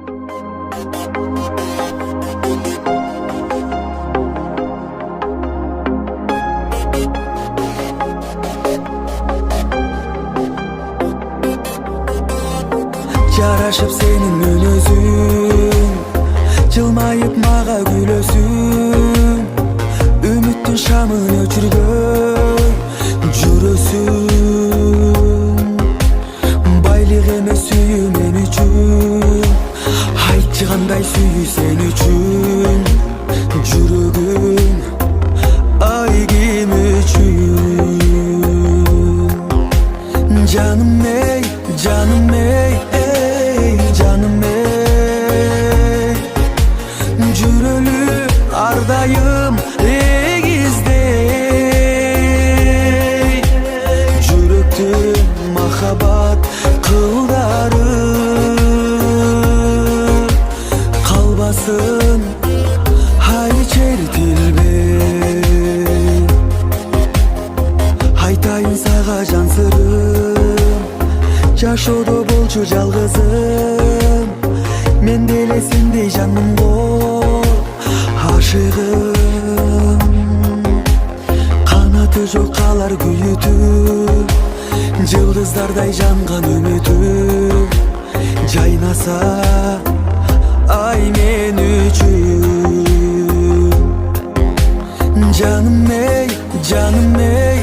Жарашып сенің үнөзүң, жылмайып мага күлөсүң, үміттің шамын өчүргөй жүрөсүң. Байлык эмес сүйүү мен үчүн, айтчы кандай сүйүү сен үчүн. Жүрөгүм ай ким үчүн? Жаным эй, жаным эй, жаным эй, жүрөлү ар дайым эгиздей. Жүрөктүн махабат кылдары калбасын ай чертилбей. Айтайын сага жан сырым, жашоодо болчу жалгызым. Мен деле сендей жанмын го ашыгым. Канаты жок калар күйүтүп, жылдыздардай жанган үмүтүм. Жайнаса ай мен үчүн. Жаным эй, жаным эй,